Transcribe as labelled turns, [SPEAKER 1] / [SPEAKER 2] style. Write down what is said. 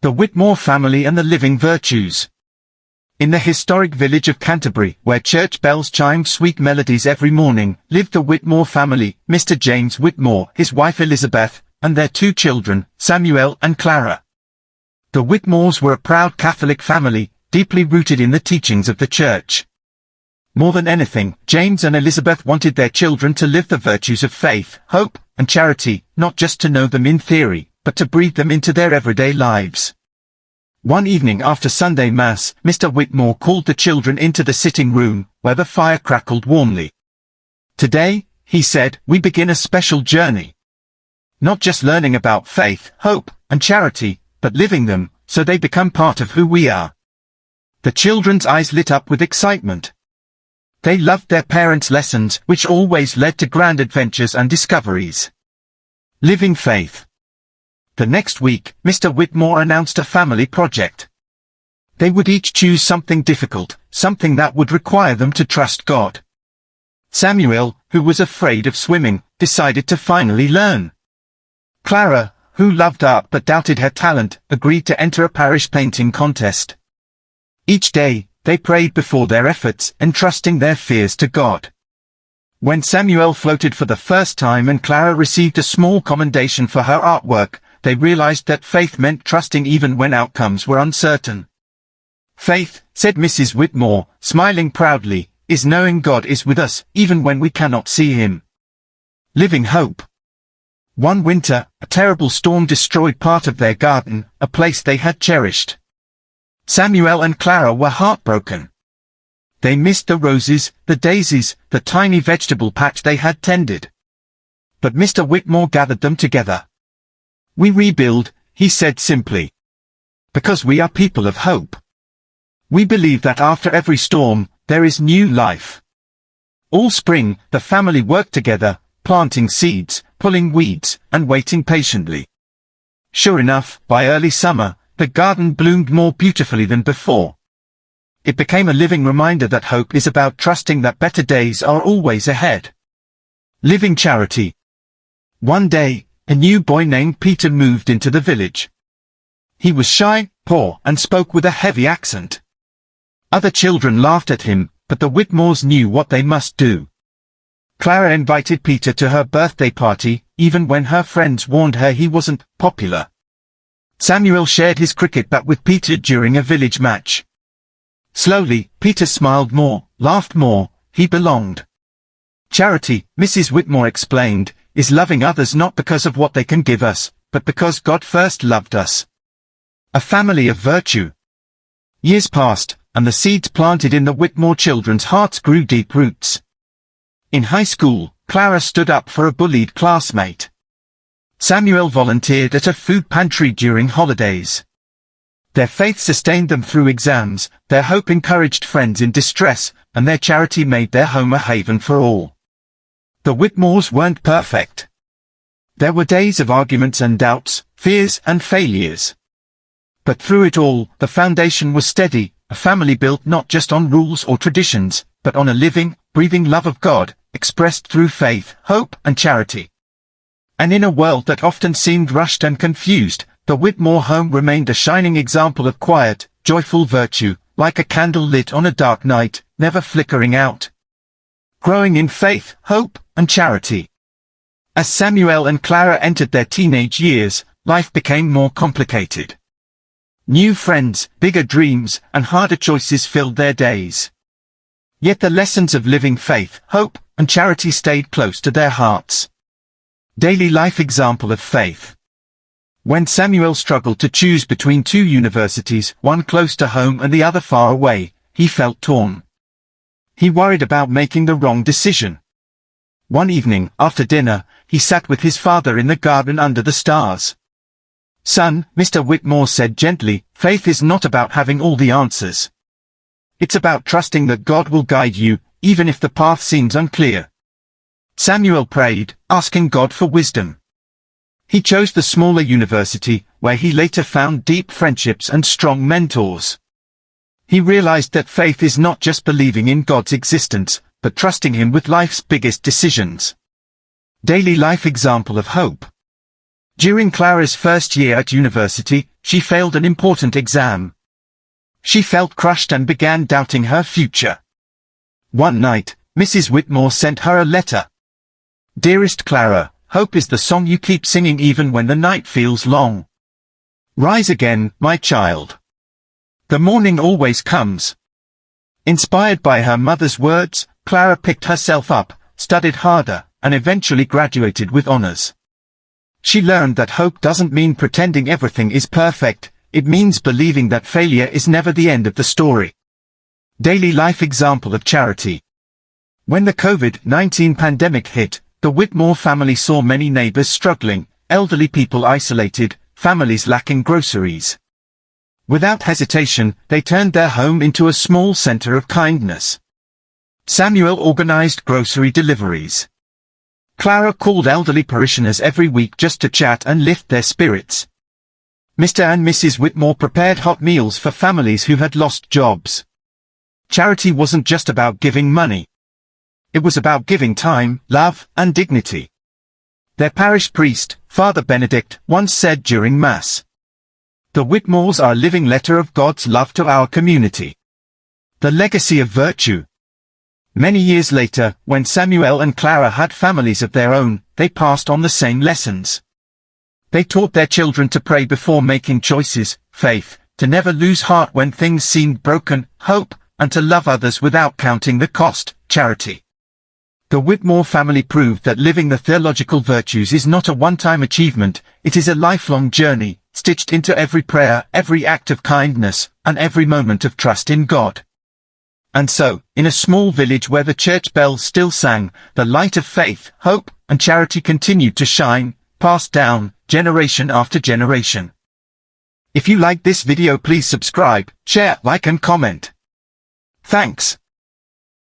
[SPEAKER 1] The Whitmore family and the living virtues. In the historic village of Canterbury, where church bells chimed sweet melodies every morning, lived the Whitmore family, Mr. James Whitmore, his wife Elizabeth, and their 2 children, Samuel and Clara. The Whitmores were a proud Catholic family, deeply rooted in the teachings of the church. More than anything, James and Elizabeth wanted their children to live the virtues of faith, hope, and charity, not just to know them in theory, but to breathe them into their everyday lives. One evening after Sunday Mass, Mr. Whitmore called the children into the sitting room, where the fire crackled warmly. "Today," he said, "we begin a special journey. Not just learning about faith, hope, and charity, but living them, so they become part of who we are." The children's eyes lit up with excitement. They loved their parents' lessons, which always led to grand adventures and discoveries. Living faith. The next week, Mr. Whitmore announced a family project. They would each choose something difficult, something that would require them to trust God. Samuel, who was afraid of swimming, decided to finally learn. Clara, who loved art but doubted her talent, agreed to enter a parish painting contest. Each day, they prayed before their efforts, entrusting their fears to God. When Samuel floated for the first time and Clara received a small commendation for her artwork, they realized that faith meant trusting even when outcomes were uncertain. "Faith," said Mrs. Whitmore, smiling proudly, "is knowing God is with us, even when we cannot see Him." Living hope. One winter, a terrible storm destroyed part of their garden, a place they had cherished. Samuel and Clara were heartbroken. They missed the roses, the daisies, the tiny vegetable patch they had tended. But Mr. Whitmore gathered them together. "We rebuild," he said simply. "Because we are people of hope. We believe that after every storm, there is new life." All spring, the family worked together, planting seeds, pulling weeds, and waiting patiently. Sure enough, by early summer, the garden bloomed more beautifully than before. It became a living reminder that hope is about trusting that better days are always ahead. Living charity. One day, a new boy named Peter moved into the village. He was shy, poor, and spoke with a heavy accent. Other children laughed at him, but the Whitmores knew what they must do. Clara invited Peter to her birthday party, even when her friends warned her he wasn't popular. Samuel shared his cricket bat with Peter during a village match. Slowly, Peter smiled more, laughed more, he belonged. Charity, Mrs. Whitmore explained, is loving others not because of what they can give us, but because God first loved us. A family of virtue. Years passed, and the seeds planted in the Whitmore children's hearts grew deep roots. In high school, Clara stood up for a bullied classmate. Samuel volunteered at a food pantry during holidays. Their faith sustained them through exams, their hope encouraged friends in distress, and their charity made their home a haven for all. The Whitmores weren't perfect. There were days of arguments and doubts, fears and failures. But through it all, the foundation was steady, a family built not just on rules or traditions, but on a living, breathing love of God, expressed through faith, hope and charity. And in a world that often seemed rushed and confused, the Whitmore home remained a shining example of quiet, joyful virtue, like a candle lit on a dark night, never flickering out. Growing in faith, hope, and charity. As Samuel and Clara entered their teenage years, life became more complicated. New friends, bigger dreams, and harder choices filled their days. Yet the lessons of living faith, hope, and charity stayed close to their hearts. Daily life example of faith. When Samuel struggled to choose between 2 universities, one close to home and the other far away, he felt torn. He worried about making the wrong decision. One evening, after dinner, he sat with his father in the garden under the stars. "Son," Mr. Whitmore said gently, "faith is not about having all the answers. It's about trusting that God will guide you, even if the path seems unclear." Samuel prayed, asking God for wisdom. He chose the smaller university, where he later found deep friendships and strong mentors. He realized that faith is not just believing in God's existence, but trusting Him with life's biggest decisions. Daily life example of hope. During Clara's first year at university, she failed an important exam. She felt crushed and began doubting her future. One night, Mrs. Whitmore sent her a letter. "Dearest Clara, hope is the song you keep singing even when the night feels long. Rise again, my child. The morning always comes." Inspired by her mother's words, Clara picked herself up, studied harder, and eventually graduated with honors. She learned that hope doesn't mean pretending everything is perfect, it means believing that failure is never the end of the story. Daily life example of charity. When the COVID-19 pandemic hit, the Whitmore family saw many neighbors struggling, elderly people isolated, families lacking groceries. Without hesitation, they turned their home into a small center of kindness. Samuel organized grocery deliveries. Clara called elderly parishioners every week just to chat and lift their spirits. Mr. and Mrs. Whitmore prepared hot meals for families who had lost jobs. Charity wasn't just about giving money. It was about giving time, love, and dignity. Their parish priest, Father Benedict, once said during Mass, "The Whitmores are a living letter of God's love to our community." The legacy of virtue. Many years later, when Samuel and Clara had families of their own, they passed on the same lessons. They taught their children to pray before making choices, faith, to never lose heart when things seemed broken, hope, and to love others without counting the cost, charity. The Whitmore family proved that living the theological virtues is not a one-time achievement, it is a lifelong journey, stitched into every prayer, every act of kindness, and every moment of trust in God. And so, in a small village where the church bells still sang, the light of faith, hope, and charity continued to shine, passed down, generation after generation. If you like this video, please subscribe, share, like and comment. Thanks.